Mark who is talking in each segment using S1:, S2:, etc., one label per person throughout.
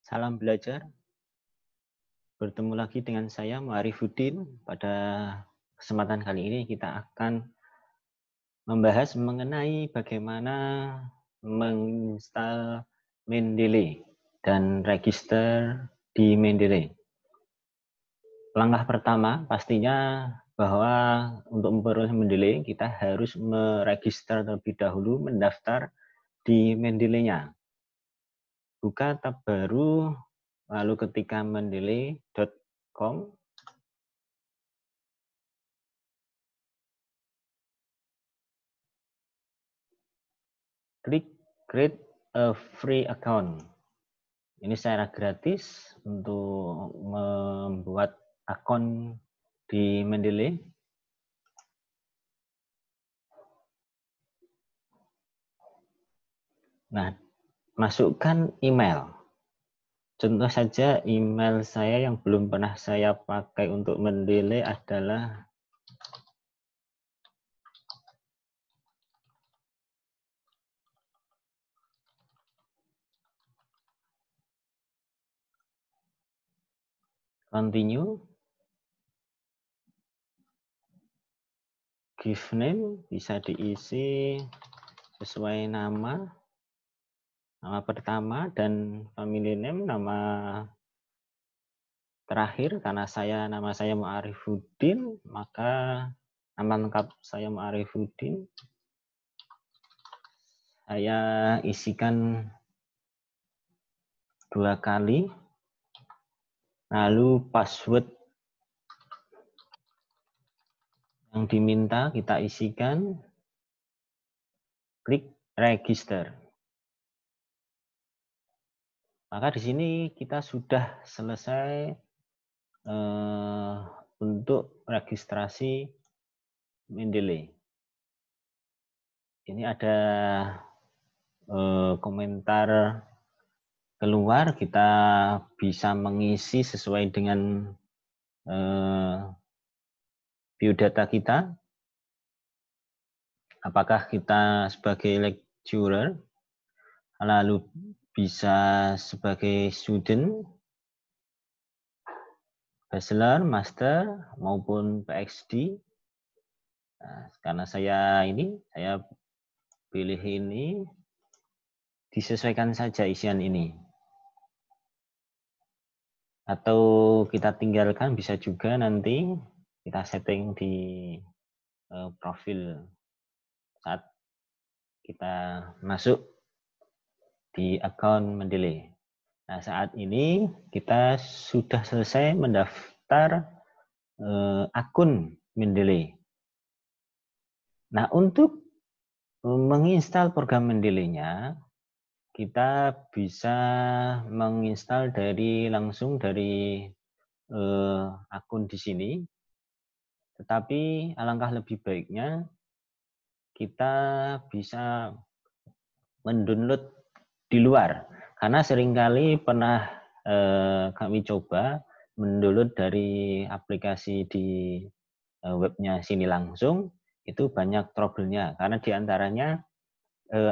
S1: Salam belajar. Bertemu lagi dengan saya Mu'arifuddin. Pada kesempatan kali ini kita akan membahas mengenai bagaimana menginstal Mendeley dan register di Mendeley. Langkah pertama pastinya bahwa untuk memperoleh Mendeley kita harus meregister terlebih dahulu, mendaftar di Mendeley-nya. Buka tab baru, lalu ketika mendeley.com, klik create a free account. Ini secara gratis untuk membuat akun di Mendeley. Nah, masukkan email. Contoh saja email saya yang belum pernah saya pakai untuk Mendeley adalah continue, give name bisa diisi sesuai nama pertama, dan family name nama terakhir. Karena nama saya Mu'arifuddin, maka nama lengkap saya Mu'arifuddin saya isikan 2 kali, lalu password yang diminta kita isikan, klik register. Maka di sini kita sudah selesai untuk registrasi Mendeley. Ini ada komentar keluar, kita bisa mengisi sesuai dengan biodata kita. Apakah kita sebagai lecturer, lalu bisa sebagai student, bachelor, master, maupun PhD. Nah, karena saya pilih ini, disesuaikan saja isian ini. Atau kita tinggalkan, bisa juga nanti kita setting di profil saat kita masuk di akun Mendeley. Nah, saat ini kita sudah selesai mendaftar akun Mendeley. Nah, untuk menginstal program Mendeley-nya, kita bisa menginstal langsung dari akun di sini. Tetapi alangkah lebih baiknya kita bisa mendownload di luar, karena seringkali pernah kami coba mendownload dari aplikasi di webnya sini langsung, itu banyak trouble-nya, karena diantaranya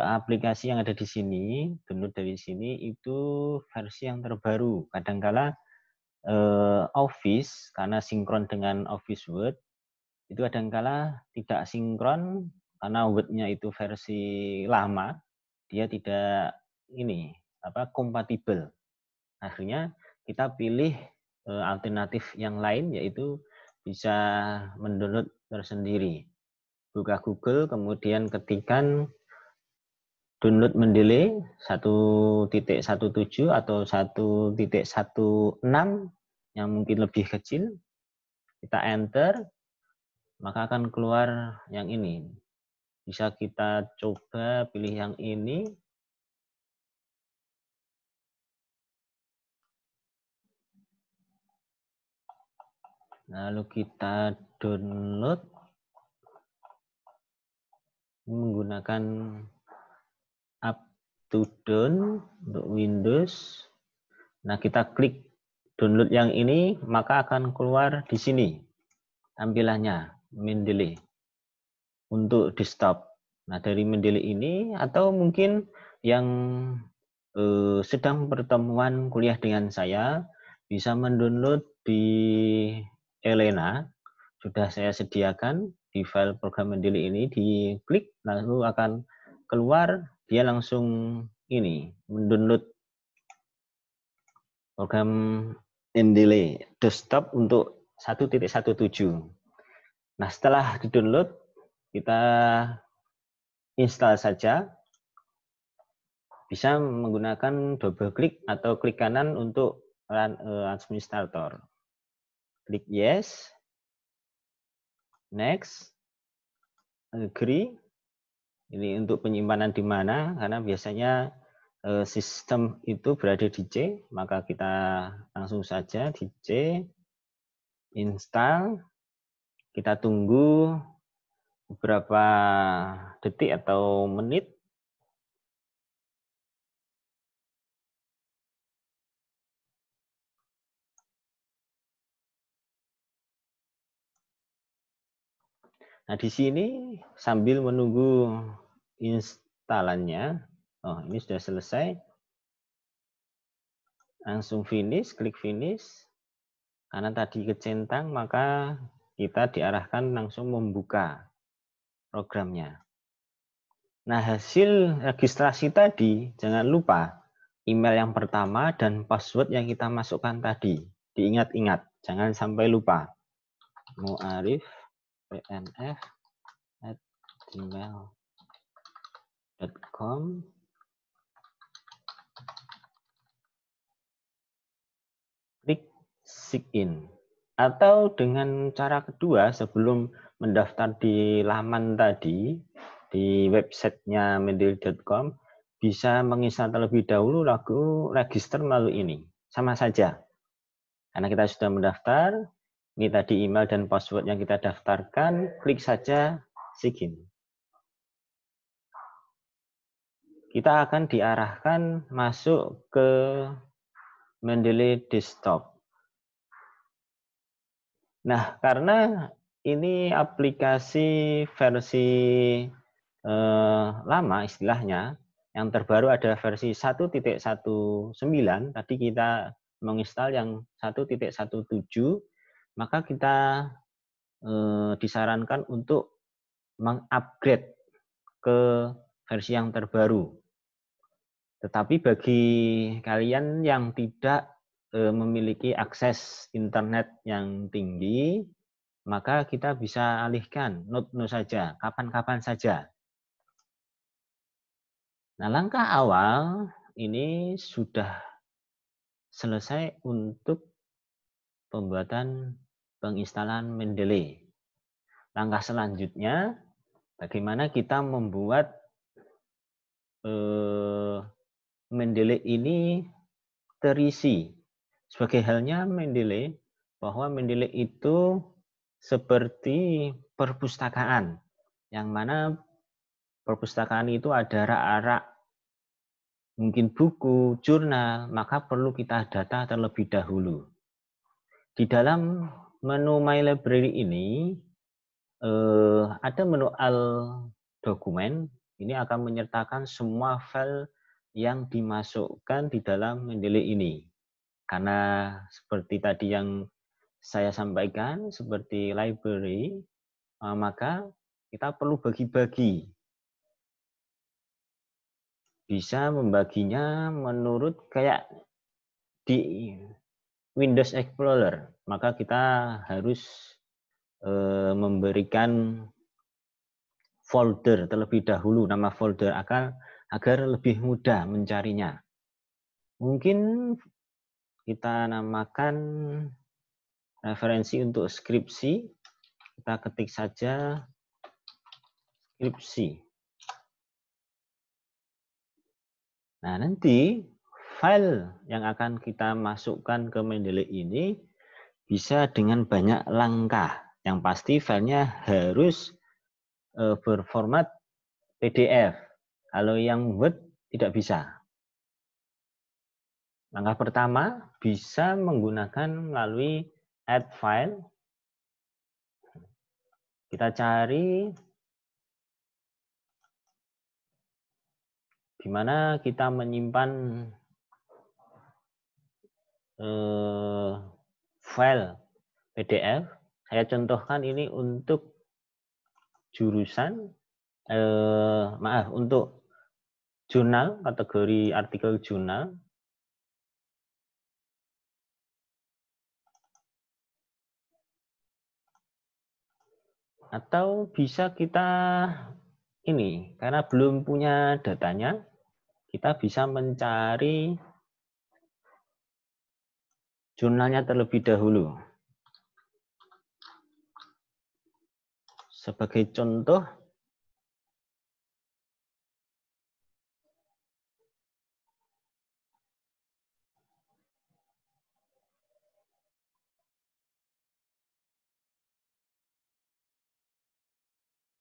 S1: aplikasi yang ada di sini, download dari sini itu versi yang terbaru. Kadangkala Office, karena sinkron dengan Office Word, itu kadangkala tidak sinkron karena Word-nya itu versi lama, dia tidak kompatibel. Akhirnya kita pilih alternatif yang lain, yaitu bisa mendownload tersendiri. Buka Google, kemudian ketikkan download Mendeley 1.17 atau 1.16 yang mungkin lebih kecil. Kita enter, maka akan keluar yang ini. Bisa kita coba pilih yang ini. Lalu kita download menggunakan up to down untuk Windows. Nah, kita klik download yang ini, maka akan keluar di sini tampilannya Mendeley untuk desktop. Nah, dari Mendeley ini, atau mungkin yang sedang pertemuan kuliah dengan saya, bisa mendownload di Elena. Sudah saya sediakan di file program Mendeley ini, diklik lalu akan keluar, dia langsung ini mendownload program Mendeley desktop untuk 1.17. Nah, setelah di-download, kita install saja. Bisa menggunakan double klik atau klik kanan untuk run administrator. Klik yes, next, agree. Ini untuk penyimpanan di mana, karena biasanya sistem itu berada di C, maka kita langsung saja di C, install, kita tunggu beberapa detik atau menit. Nah, di sini sambil menunggu instalannya, oh ini sudah selesai, langsung finish, klik finish. Karena tadi kecentang, maka kita diarahkan langsung membuka programnya. Nah, hasil registrasi tadi, jangan lupa email yang pertama dan password yang kita masukkan tadi. Diingat-ingat, jangan sampai lupa. muarif@gmail.com. Klik sign in. Atau dengan cara kedua, sebelum mendaftar di laman tadi, di websitenya mendeley.com, bisa menginstal terlebih dahulu lalu register melalui ini. Sama saja. Karena kita sudah mendaftar, ini tadi email dan password yang kita daftarkan, klik saja sign in. Kita akan diarahkan masuk ke Mendeley Desktop. Nah, karena ini aplikasi versi lama istilahnya, yang terbaru ada versi 1.19, tadi kita menginstal yang 1.17, maka kita disarankan untuk mengupgrade ke versi yang terbaru. Tetapi bagi kalian yang tidak memiliki akses internet yang tinggi, maka kita bisa alihkan no saja, kapan-kapan saja. Nah, langkah awal ini sudah selesai untuk pembuatan penginstalan Mendeley. Langkah selanjutnya, bagaimana kita membuat Mendeley ini terisi. Sebagai halnya Mendeley, bahwa Mendeley itu seperti perpustakaan, yang mana perpustakaan itu ada rak-rak, mungkin buku, jurnal, maka perlu kita data terlebih dahulu. Di dalam menu My Library ini, ada menu All Dokumen, ini akan menyertakan semua file yang dimasukkan di dalam Mendeley ini. Karena seperti tadi yang saya sampaikan, seperti library, maka kita perlu bagi-bagi. Bisa membaginya menurut kayak di Windows Explorer. Maka kita harus memberikan folder terlebih dahulu, nama folder agar lebih mudah mencarinya. Mungkin kita namakan referensi untuk skripsi, kita ketik saja skripsi. Nah, nanti file yang akan kita masukkan ke Mendeley ini bisa dengan banyak langkah. Yang pasti filenya harus berformat PDF. Kalau yang Word tidak bisa. Langkah pertama bisa menggunakan melalui add file. Kita cari di mana kita menyimpan file PDF. Saya contohkan ini untuk jurusan, maaf, untuk jurnal, kategori artikel jurnal. Atau bisa kita ini, karena belum punya datanya, kita bisa mencari jurnalnya terlebih dahulu. Sebagai contoh,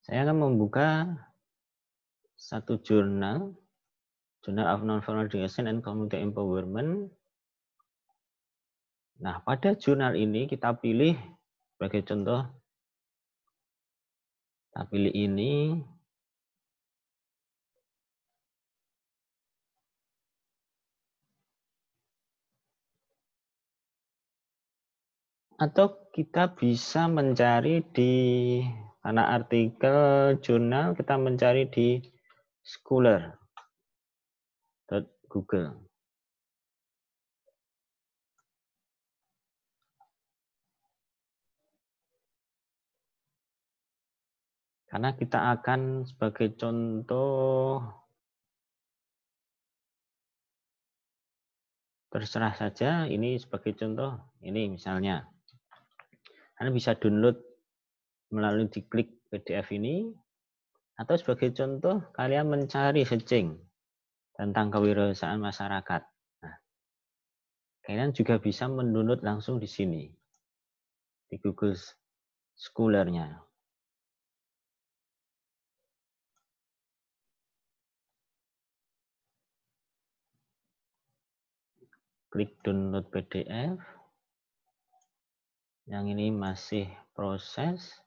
S1: saya akan membuka satu jurnal, Journal of Non-Formal Education and Community Empowerment. Nah, pada jurnal ini kita pilih sebagai contoh, kita pilih ini. Atau kita bisa mencari di, karena artikel jurnal, kita mencari di scholar.google. Karena kita akan sebagai contoh, terserah saja, ini sebagai contoh, ini misalnya. Anda bisa download melalui diklik PDF ini, atau sebagai contoh, kalian mencari searching tentang kewirausahaan masyarakat. Nah, kalian juga bisa mendownload langsung di sini, di Google Scholar-nya. Klik download PDF. Yang ini masih proses.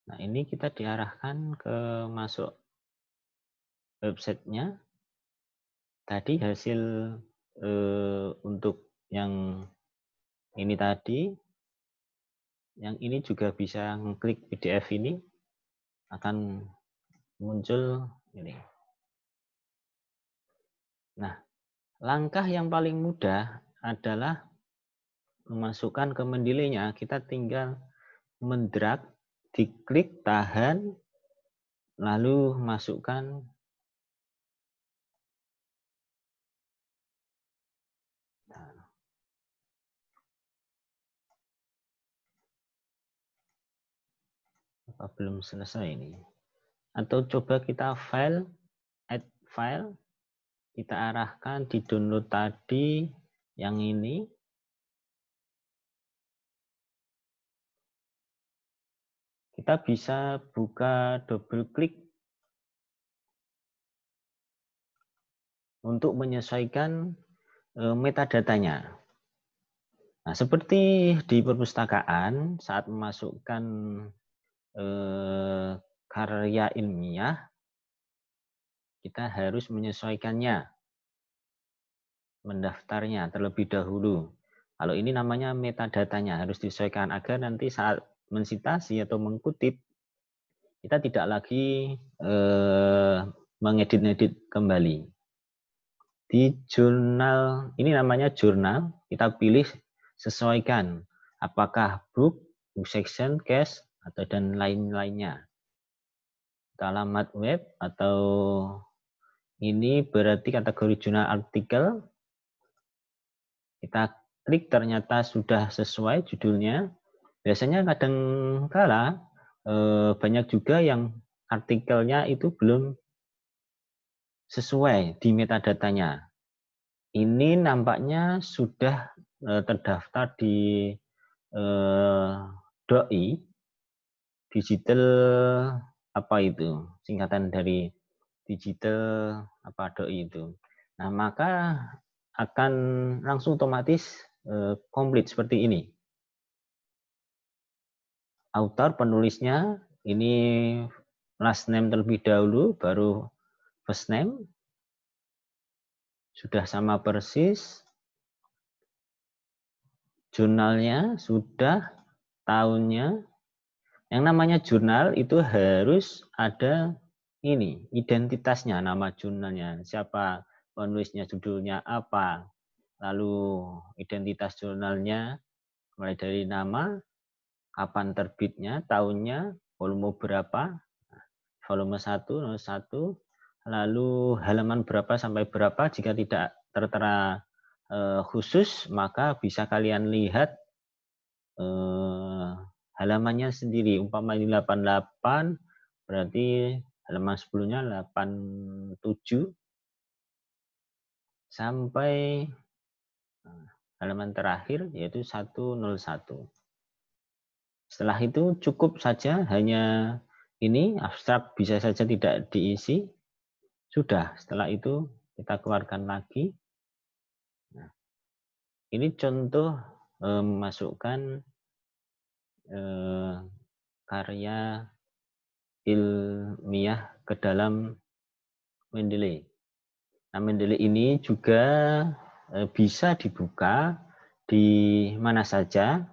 S1: Nah, ini kita diarahkan ke masuk websitenya. Tadi hasil untuk yang ini tadi, yang ini juga bisa klik PDF ini, akan muncul ini. Nah, langkah yang paling mudah adalah memasukkan ke Mendeley-nya. Kita tinggal mendrag, diklik, tahan, lalu masukkan. Apa belum selesai ini? Atau coba kita file, add file, kita arahkan di download tadi, yang ini. Kita bisa buka double klik untuk menyesuaikan metadatanya. Nah, seperti di perpustakaan saat memasukkan karya ilmiah, kita harus menyesuaikannya, mendaftarnya terlebih dahulu. Kalau ini namanya metadatanya, harus disesuaikan agar nanti saat mensitasi atau mengutip, kita tidak lagi mengedit-edit kembali. Di jurnal, ini namanya jurnal, kita pilih sesuaikan apakah book, book section, case, atau dan lain-lainnya. Alamat web atau ini berarti kategori jurnal artikel. Kita klik ternyata sudah sesuai judulnya. Biasanya kadang kala banyak juga yang artikelnya itu belum sesuai di metadatanya. Ini nampaknya sudah terdaftar di DOI, digital apa itu, singkatan dari digital apa DOI itu. Nah, maka akan langsung otomatis komplit seperti ini. Author penulisnya ini last name terlebih dahulu, baru first name sudah sama persis, jurnalnya sudah, tahunnya. Yang namanya jurnal itu harus ada ini, identitasnya, nama jurnalnya, siapa penulisnya, judulnya apa, lalu identitas jurnalnya, mulai dari nama, kapan terbitnya, tahunnya, volume berapa, volume 1, nomor 1, lalu halaman berapa sampai berapa. Jika tidak tertera khusus, maka bisa kalian lihat halamannya sendiri. Umpama ini 88, berarti halaman sebelumnya 87 sampai halaman terakhir yaitu 101. Setelah itu cukup saja, hanya ini abstrak bisa saja tidak diisi. Sudah, setelah itu kita keluarkan lagi. Nah, ini contoh memasukkan karya ilmiah ke dalam Mendeley. Nah, Mendeley ini juga bisa dibuka di mana saja.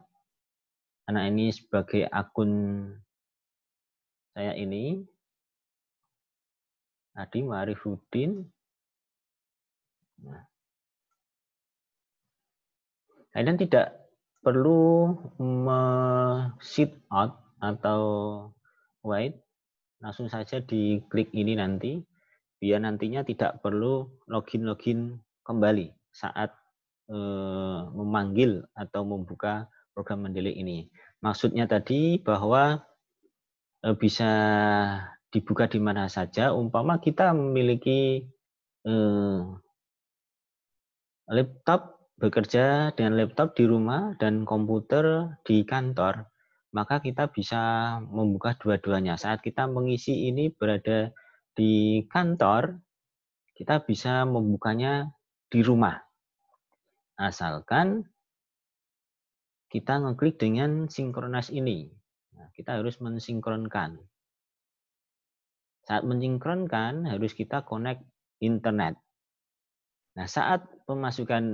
S1: Karena ini sebagai akun saya ini, Adi Marifuddin. Nah, kalian tidak perlu sheet out atau wait, langsung saja diklik ini nanti, biar nantinya tidak perlu login kembali saat memanggil atau membuka program Mendeley ini. Maksudnya tadi bahwa bisa dibuka di mana saja. Umpama kita memiliki laptop, bekerja dengan laptop di rumah dan komputer di kantor, maka kita bisa membuka dua-duanya. Saat kita mengisi ini berada di kantor, kita bisa membukanya di rumah. Asalkan kita ngeklik dengan synchronize ini. Nah, kita harus mensinkronkan. Saat mensinkronkan, harus kita connect internet. Nah, saat pemasukan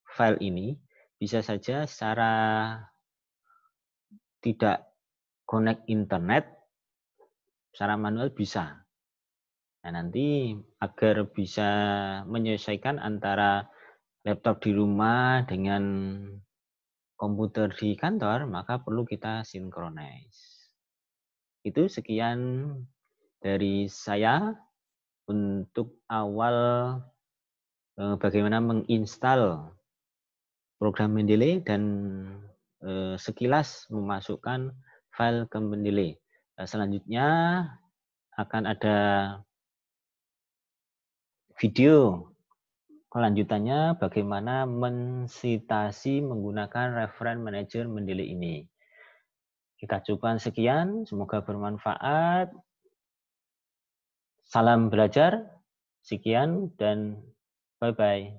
S1: file ini, bisa saja secara tidak connect internet, secara manual bisa. Nah, nanti agar bisa menyesuaikan antara laptop di rumah dengan komputer di kantor, maka perlu kita synchronize. Itu sekian dari saya untuk awal bagaimana menginstal program Mendeley dan sekilas memasukkan file ke Mendeley. Selanjutnya akan ada video kelanjutannya bagaimana mensitasi menggunakan reference manager Mendeley ini. Kita cukupkan sekian, semoga bermanfaat. Salam belajar, sekian dan bye-bye.